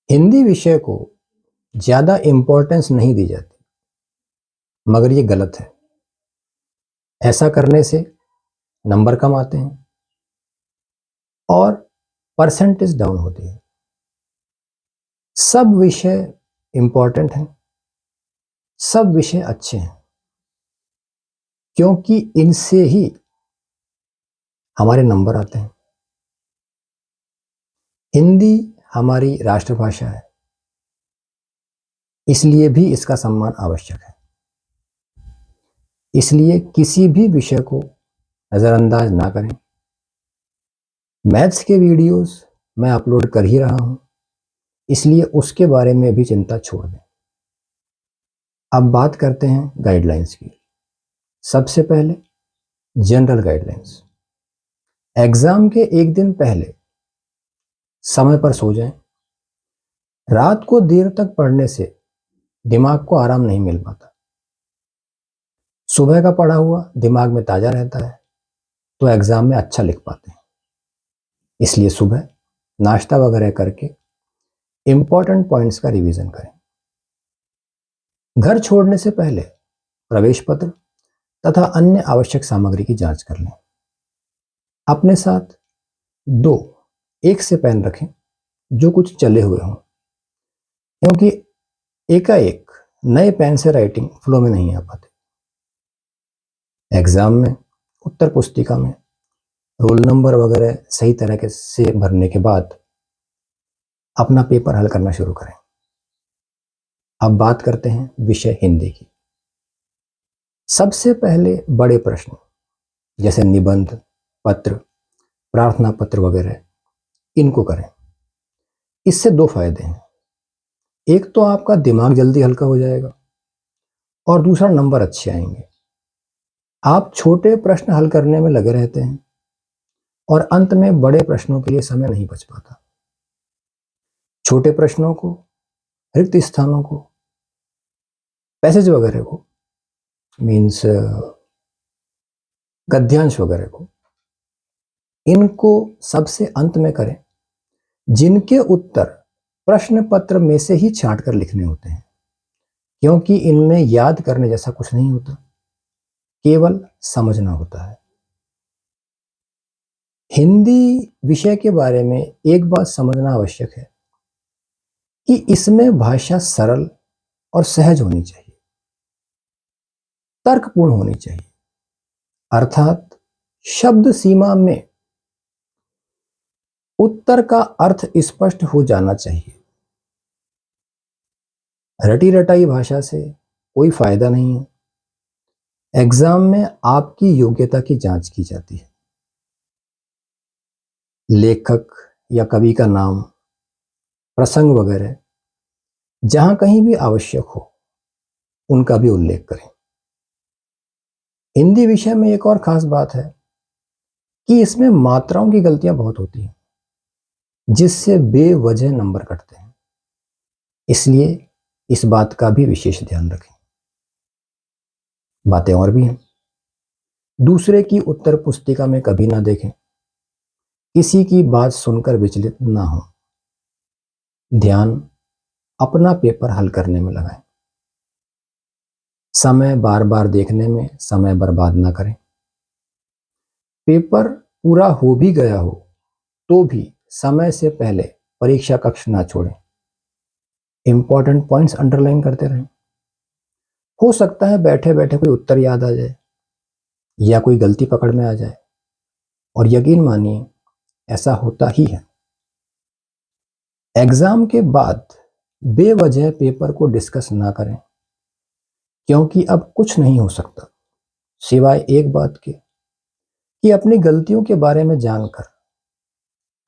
हिंदी विषय को ज़्यादा इम्पोर्टेंस नहीं दी जाती, मगर ये गलत है। ऐसा करने से नंबर कम आते हैं और परसेंटेज डाउन होती है। सब विषय इम्पोर्टेंट हैं, सब विषय अच्छे हैं, क्योंकि इनसे ही हमारे नंबर आते हैं। हिंदी हमारी राष्ट्रभाषा है, इसलिए भी इसका सम्मान आवश्यक है। इसलिए किसी भी विषय को नज़रअंदाज ना करें। मैथ्स के वीडियोस मैं अपलोड कर ही रहा हूं, इसलिए उसके बारे में भी चिंता छोड़ दें। अब बात करते हैं गाइडलाइंस की। सबसे पहले जनरल गाइडलाइंस। एग्जाम के एक दिन पहले समय पर सो जाएं। रात को देर तक पढ़ने से दिमाग को आराम नहीं मिल पाता। सुबह का पढ़ा हुआ दिमाग में ताजा रहता है, तो एग्जाम में अच्छा लिख पाते हैं। इसलिए सुबह नाश्ता वगैरह करके इंपॉर्टेंट पॉइंट्स का रिवीजन करें। घर छोड़ने से पहले प्रवेश पत्र तथा अन्य आवश्यक सामग्री की जांच कर लें। अपने साथ 2 एक से पेन रखें जो कुछ चले हुए हों, क्योंकि एकाएक नए पेन से राइटिंग फ्लो में नहीं आ पाती। एग्जाम में उत्तर पुस्तिका में रोल नंबर वगैरह सही तरह से भरने के बाद अपना पेपर हल करना शुरू करें। अब बात करते हैं विषय हिंदी की। सबसे पहले बड़े प्रश्न जैसे निबंध, पत्र, प्रार्थना पत्र वगैरह, इनको करें। इससे 2 फायदे हैं। एक तो आपका दिमाग जल्दी हल्का हो जाएगा और दूसरा नंबर अच्छे आएंगे। आप छोटे प्रश्न हल करने में लगे रहते हैं और अंत में बड़े प्रश्नों के लिए समय नहीं बच पाता। छोटे प्रश्नों को, रिक्त स्थानों को, पैसेज वगैरह को, मीन्स गद्यांश वगैरह को, इनको सबसे अंत में करें, जिनके उत्तर प्रश्न पत्र में से ही छांट कर लिखने होते हैं, क्योंकि इनमें याद करने जैसा कुछ नहीं होता, केवल समझना होता है। हिंदी विषय के बारे में एक बात समझना आवश्यक है कि इसमें भाषा सरल और सहज होनी चाहिए, तर्कपूर्ण होनी चाहिए, अर्थात शब्द सीमा में उत्तर का अर्थ स्पष्ट हो जाना चाहिए। रटी रटाई भाषा से कोई फायदा नहीं है। एग्जाम में आपकी योग्यता की जांच की जाती है। लेखक या कवि का नाम, प्रसंग वगैरह जहां कहीं भी आवश्यक हो, उनका भी उल्लेख करें। हिंदी विषय में एक और खास बात है कि इसमें मात्राओं की गलतियां बहुत होती हैं, जिससे बेवजह नंबर कटते हैं। इसलिए इस बात का भी विशेष ध्यान रखें। बातें और भी हैं। दूसरे की उत्तर पुस्तिका में कभी ना देखें। किसी की बात सुनकर विचलित ना हो। ध्यान अपना पेपर हल करने में लगाएं। समय बार बार देखने में समय बर्बाद ना करें। पेपर पूरा हो भी गया हो तो भी समय से पहले परीक्षा कक्ष ना छोड़ें। इंपॉर्टेंट पॉइंट्स अंडरलाइन करते रहें। हो सकता है बैठे बैठे कोई उत्तर याद आ जाए या कोई गलती पकड़ में आ जाए, और यकीन मानिए ऐसा होता ही है। एग्जाम के बाद बेवजह पेपर को डिस्कस ना करें, क्योंकि अब कुछ नहीं हो सकता सिवाय एक बात के कि अपनी गलतियों के बारे में जानकर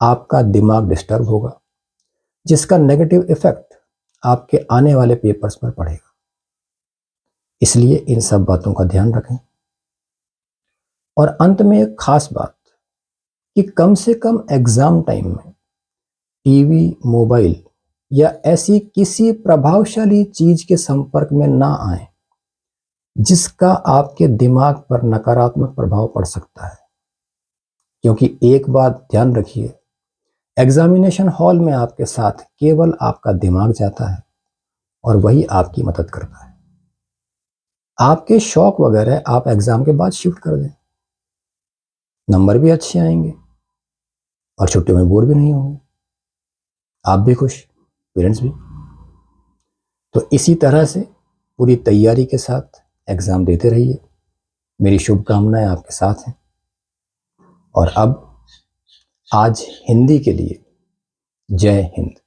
आपका दिमाग डिस्टर्ब होगा, जिसका नेगेटिव इफेक्ट आपके आने वाले पेपर्स पर पड़ेगा। इसलिए इन सब बातों का ध्यान रखें। और अंत में एक खास बात कि कम से कम एग्जाम टाइम में टीवी, मोबाइल या ऐसी किसी प्रभावशाली चीज के संपर्क में ना आए जिसका आपके दिमाग पर नकारात्मक प्रभाव पड़ सकता है। क्योंकि एक बात ध्यान रखिए, एग्जामिनेशन हॉल में आपके साथ केवल आपका दिमाग जाता है और वही आपकी मदद करता है। आपके शौक वगैरह आप एग्जाम के बाद शिफ्ट कर दें, नंबर भी अच्छे आएंगे और छुट्टियों में बोर भी नहीं होंगे, आप भी खुश, पेरेंट्स भी। तो इसी तरह से पूरी तैयारी के साथ एग्जाम देते रहिए। मेरी शुभकामनाएं आपके साथ हैं। और अब आज हिंदी के लिए जय हिंद।